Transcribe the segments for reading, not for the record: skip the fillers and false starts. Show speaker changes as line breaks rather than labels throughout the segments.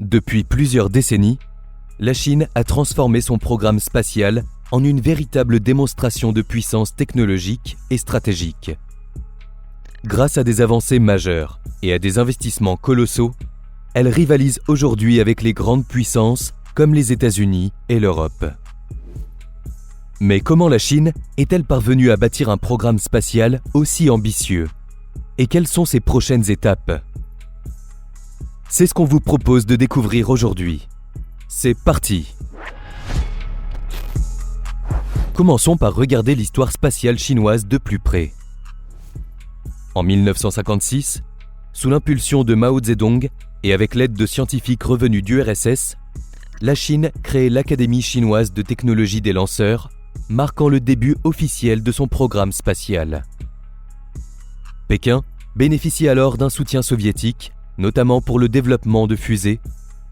Depuis plusieurs décennies, la Chine a transformé son programme spatial en une véritable démonstration de puissance technologique et stratégique. Grâce à des avancées majeures et à des investissements colossaux, elle rivalise aujourd'hui avec les grandes puissances comme les États-Unis et l'Europe. Mais comment la Chine est-elle parvenue à bâtir un programme spatial aussi ambitieux? Et quelles sont ses prochaines étapes? C'est ce qu'on vous propose de découvrir aujourd'hui. C'est parti! Commençons par regarder l'histoire spatiale chinoise de plus près. En 1956, sous l'impulsion de Mao Zedong et avec l'aide de scientifiques revenus du RSS, la Chine crée l'Académie chinoise de technologie des lanceurs, marquant le début officiel de son programme spatial. Pékin bénéficie alors d'un soutien soviétique, notamment pour le développement de fusées,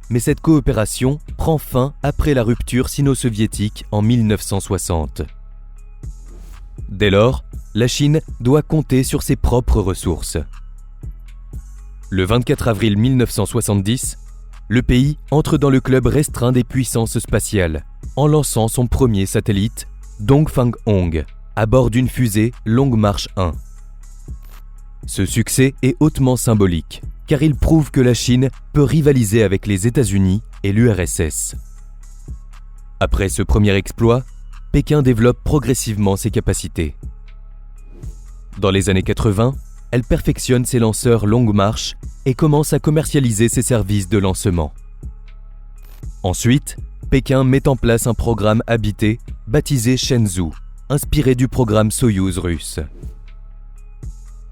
mais cette coopération prend fin après la rupture sino-soviétique en 1960. Dès lors, la Chine doit compter sur ses propres ressources. Le 24 avril 1970, le pays entre dans le club restreint des puissances spatiales en lançant son premier satellite, Dongfang-Hong, à bord d'une fusée Long March 1. Ce succès est hautement symbolique, car il prouve que la Chine peut rivaliser avec les États-Unis et l'URSS. Après ce premier exploit, Pékin développe progressivement ses capacités. Dans les années 80, elle perfectionne ses lanceurs Long March et commence à commercialiser ses services de lancement. Ensuite, Pékin met en place un programme habité baptisé Shenzhou, inspiré du programme Soyouz russe.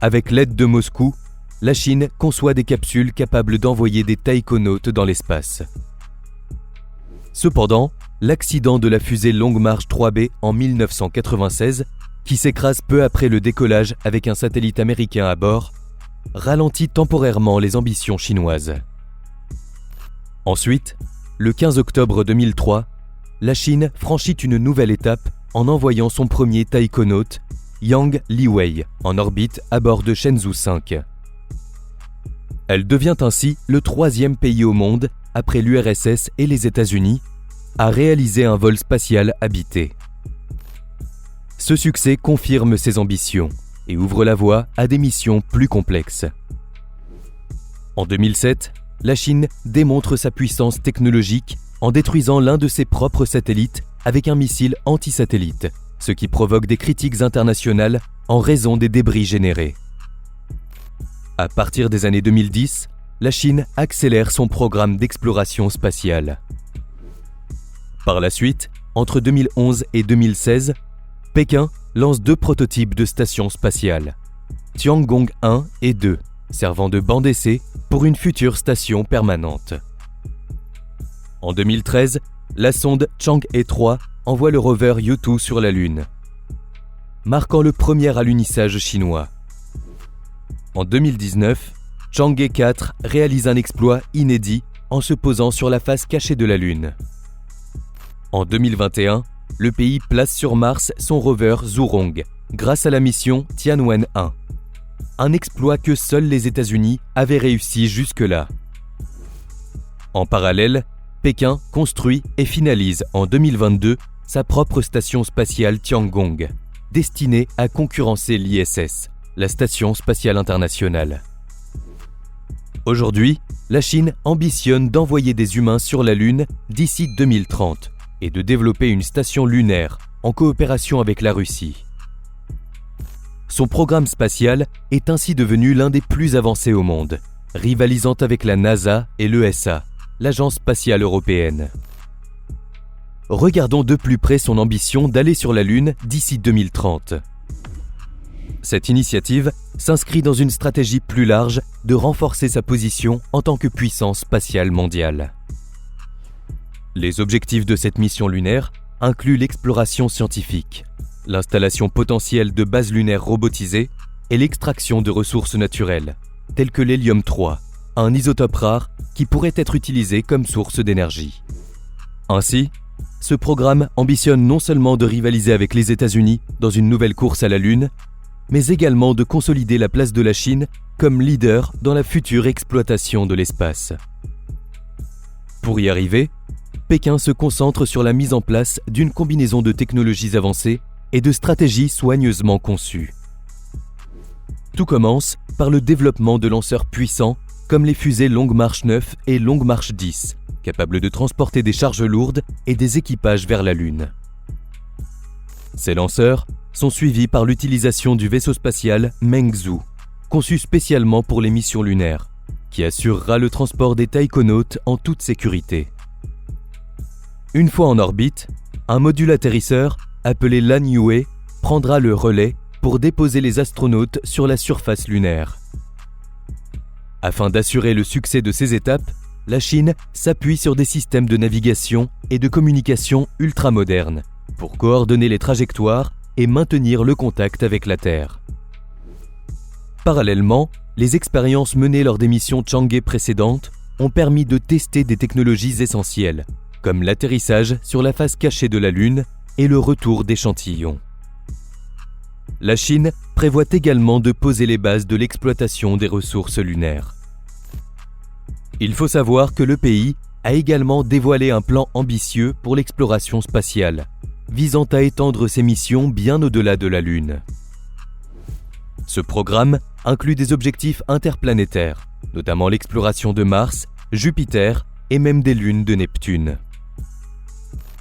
Avec l'aide de Moscou, la Chine conçoit des capsules capables d'envoyer des taïkonautes dans l'espace. Cependant, l'accident de la fusée Long March 3B en 1996, qui s'écrase peu après le décollage avec un satellite américain à bord, ralentit temporairement les ambitions chinoises. Ensuite, le 15 octobre 2003, la Chine franchit une nouvelle étape en envoyant son premier taïkonaute, Yang Liwei, en orbite à bord de Shenzhou 5. Elle devient ainsi le troisième pays au monde, après l'URSS et les États-Unis, à réaliser un vol spatial habité. Ce succès confirme ses ambitions et ouvre la voie à des missions plus complexes. En 2007, la Chine démontre sa puissance technologique en détruisant l'un de ses propres satellites avec un missile anti-satellite, ce qui provoque des critiques internationales en raison des débris générés. À partir des années 2010, la Chine accélère son programme d'exploration spatiale. Par la suite, entre 2011 et 2016, Pékin lance 2 prototypes de stations spatiales, Tiangong 1 et 2, servant de banc d'essai pour une future station permanente. En 2013, la sonde Chang'e 3 envoie le rover Yutu sur la Lune, marquant le premier alunissage chinois. En 2019, Chang'e 4 réalise un exploit inédit en se posant sur la face cachée de la Lune. En 2021, le pays place sur Mars son rover Zhurong grâce à la mission Tianwen-1, un exploit que seuls les États-Unis avaient réussi jusque-là. En parallèle, Pékin construit et finalise en 2022 sa propre station spatiale Tiangong, destinée à concurrencer l'ISS, la Station spatiale internationale. Aujourd'hui, la Chine ambitionne d'envoyer des humains sur la Lune d'ici 2030 et de développer une station lunaire en coopération avec la Russie. Son programme spatial est ainsi devenu l'un des plus avancés au monde, rivalisant avec la NASA et l'ESA, l'Agence spatiale européenne. Regardons de plus près son ambition d'aller sur la Lune d'ici 2030. Cette initiative s'inscrit dans une stratégie plus large de renforcer sa position en tant que puissance spatiale mondiale. Les objectifs de cette mission lunaire incluent l'exploration scientifique, l'installation potentielle de bases lunaires robotisées et l'extraction de ressources naturelles, telles que l'hélium-3, un isotope rare qui pourrait être utilisé comme source d'énergie. Ainsi, ce programme ambitionne non seulement de rivaliser avec les États-Unis dans une nouvelle course à la Lune, mais également de consolider la place de la Chine comme leader dans la future exploitation de l'espace. Pour y arriver, Pékin se concentre sur la mise en place d'une combinaison de technologies avancées et de stratégies soigneusement conçues. Tout commence par le développement de lanceurs puissants comme les fusées Longue Marche 9 et Longue Marche 10, capables de transporter des charges lourdes et des équipages vers la Lune. Ces lanceurs sont suivis par l'utilisation du vaisseau spatial Mengzhou, conçu spécialement pour les missions lunaires, qui assurera le transport des taïkonautes en toute sécurité. Une fois en orbite, un module atterrisseur appelé Lanyue prendra le relais pour déposer les astronautes sur la surface lunaire. Afin d'assurer le succès de ces étapes, la Chine s'appuie sur des systèmes de navigation et de communication ultramodernes pour coordonner les trajectoires et maintenir le contact avec la Terre. Parallèlement, les expériences menées lors des missions Chang'e précédentes ont permis de tester des technologies essentielles, comme l'atterrissage sur la face cachée de la Lune et le retour d'échantillons. La Chine prévoit également de poser les bases de l'exploitation des ressources lunaires. Il faut savoir que le pays a également dévoilé un plan ambitieux pour l'exploration spatiale, visant à étendre ses missions bien au-delà de la Lune. Ce programme inclut des objectifs interplanétaires, notamment l'exploration de Mars, Jupiter et même des lunes de Neptune.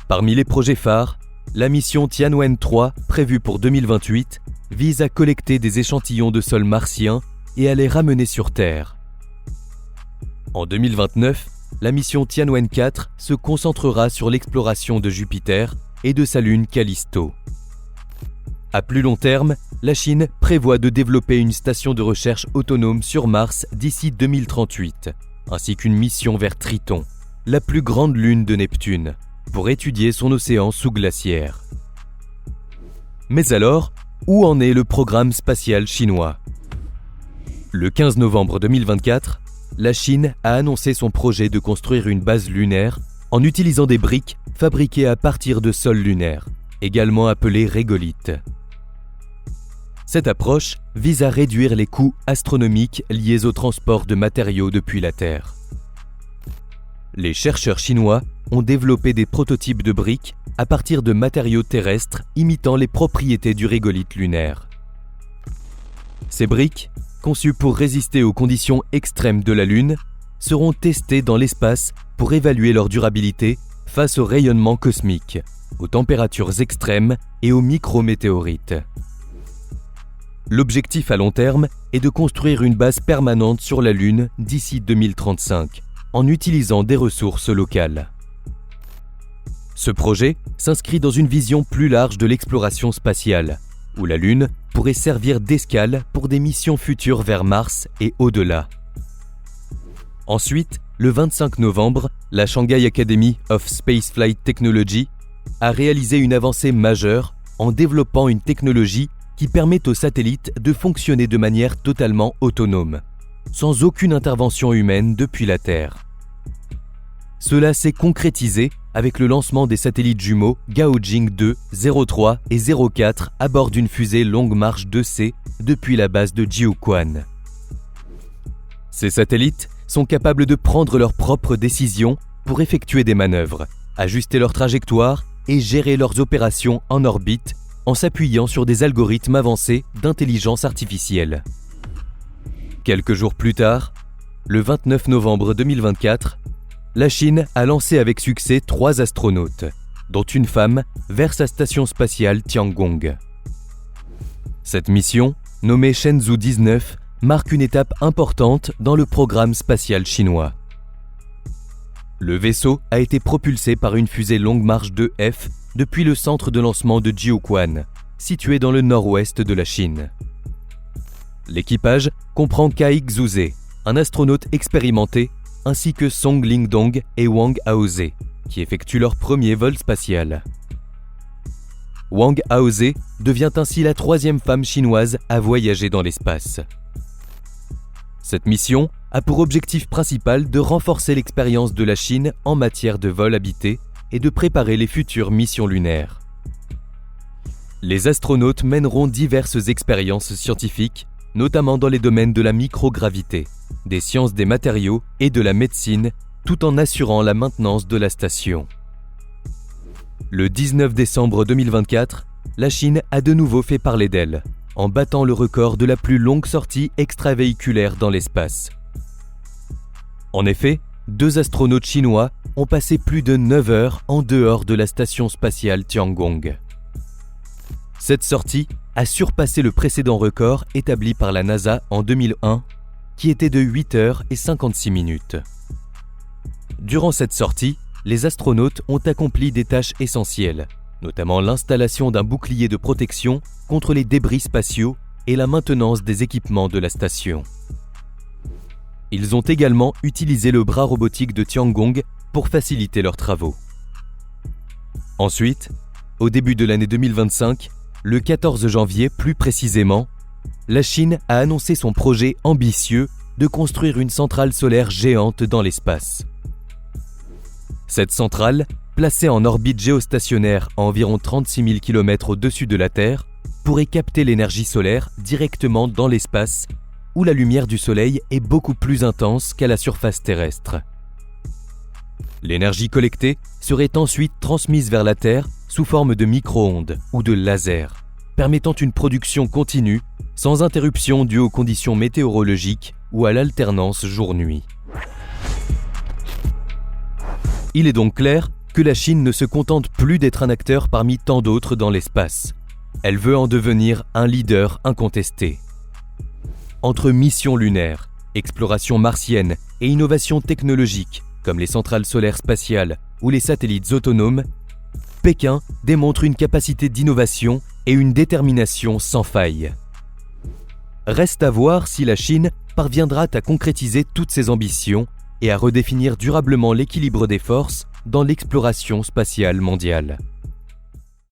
Parmi les projets phares, la mission Tianwen-3, prévue pour 2028, vise à collecter des échantillons de sol martien et à les ramener sur Terre. En 2029, la mission Tianwen-4 se concentrera sur l'exploration de Jupiter et de sa lune Callisto. À plus long terme, la Chine prévoit de développer une station de recherche autonome sur Mars d'ici 2038, ainsi qu'une mission vers Triton, la plus grande lune de Neptune, pour étudier son océan sous-glaciaire. Mais alors, où en est le programme spatial chinois ? Le 15 novembre 2024, la Chine a annoncé son projet de construire une base lunaire en utilisant des briques fabriquées à partir de sol lunaire, également appelées régolithes. Cette approche vise à réduire les coûts astronomiques liés au transport de matériaux depuis la Terre. Les chercheurs chinois ont développé des prototypes de briques à partir de matériaux terrestres imitant les propriétés du régolithe lunaire. Ces briques, conçues pour résister aux conditions extrêmes de la Lune, seront testées dans l'espace pour évaluer leur durabilité face au rayonnement cosmique, aux températures extrêmes et aux micrométéorites. L'objectif à long terme est de construire une base permanente sur la Lune d'ici 2035, en utilisant des ressources locales. Ce projet s'inscrit dans une vision plus large de l'exploration spatiale, où la Lune pourrait servir d'escale pour des missions futures vers Mars et au-delà. Ensuite, le 25 novembre, la Shanghai Academy of Spaceflight Technology a réalisé une avancée majeure en développant une technologie qui permet aux satellites de fonctionner de manière totalement autonome, sans aucune intervention humaine depuis la Terre. Cela s'est concrétisé avec le lancement des satellites jumeaux Gaojing 2, 03 et 04 à bord d'une fusée Longue Marche 2C depuis la base de Jiuquan. Ces satellites sont capables de prendre leurs propres décisions pour effectuer des manœuvres, ajuster leur trajectoire et gérer leurs opérations en orbite en s'appuyant sur des algorithmes avancés d'intelligence artificielle. Quelques jours plus tard, le 29 novembre 2024, la Chine a lancé avec succès 3 astronautes, dont une femme, vers sa station spatiale Tiangong. Cette mission, nommée Shenzhou 19, marque une étape importante dans le programme spatial chinois. Le vaisseau a été propulsé par une fusée Longue Marche 2F depuis le centre de lancement de Jiuquan, situé dans le nord-ouest de la Chine. L'équipage comprend Kai Xuzhe, un astronaute expérimenté, ainsi que Song Lingdong et Wang Haoze, qui effectuent leur premier vol spatial. Wang Haoze devient ainsi la 3e femme chinoise à voyager dans l'espace. Cette mission a pour objectif principal de renforcer l'expérience de la Chine en matière de vol habité et de préparer les futures missions lunaires. Les astronautes mèneront diverses expériences scientifiques, notamment dans les domaines de la microgravité, des sciences des matériaux et de la médecine, tout en assurant la maintenance de la station. Le 19 décembre 2024, la Chine a de nouveau fait parler d'elle, en battant le record de la plus longue sortie extravéhiculaire dans l'espace. En effet, 2 astronautes chinois ont passé plus de 9 heures en dehors de la station spatiale Tiangong. Cette sortie a surpassé le précédent record établi par la NASA en 2001, qui était de 8 heures et 56 minutes. Durant cette sortie, les astronautes ont accompli des tâches essentielles, notamment l'installation d'un bouclier de protection contre les débris spatiaux et la maintenance des équipements de la station. Ils ont également utilisé le bras robotique de Tiangong pour faciliter leurs travaux. Ensuite, au début de l'année 2025, le 14 janvier plus précisément, la Chine a annoncé son projet ambitieux de construire une centrale solaire géante dans l'espace. Cette centrale, placée en orbite géostationnaire à environ 36 000 km au-dessus de la Terre, pourrait capter l'énergie solaire directement dans l'espace, où la lumière du Soleil est beaucoup plus intense qu'à la surface terrestre. L'énergie collectée serait ensuite transmise vers la Terre sous forme de micro-ondes ou de lasers, permettant une production continue, sans interruption due aux conditions météorologiques ou à l'alternance jour-nuit. Il est donc clair que la Chine ne se contente plus d'être un acteur parmi tant d'autres dans l'espace. Elle veut en devenir un leader incontesté. Entre missions lunaires, exploration martienne et innovations technologiques, comme les centrales solaires spatiales ou les satellites autonomes, Pékin démontre une capacité d'innovation et une détermination sans faille. Reste à voir si la Chine parviendra à concrétiser toutes ses ambitions et à redéfinir durablement l'équilibre des forces dans l'exploration spatiale mondiale.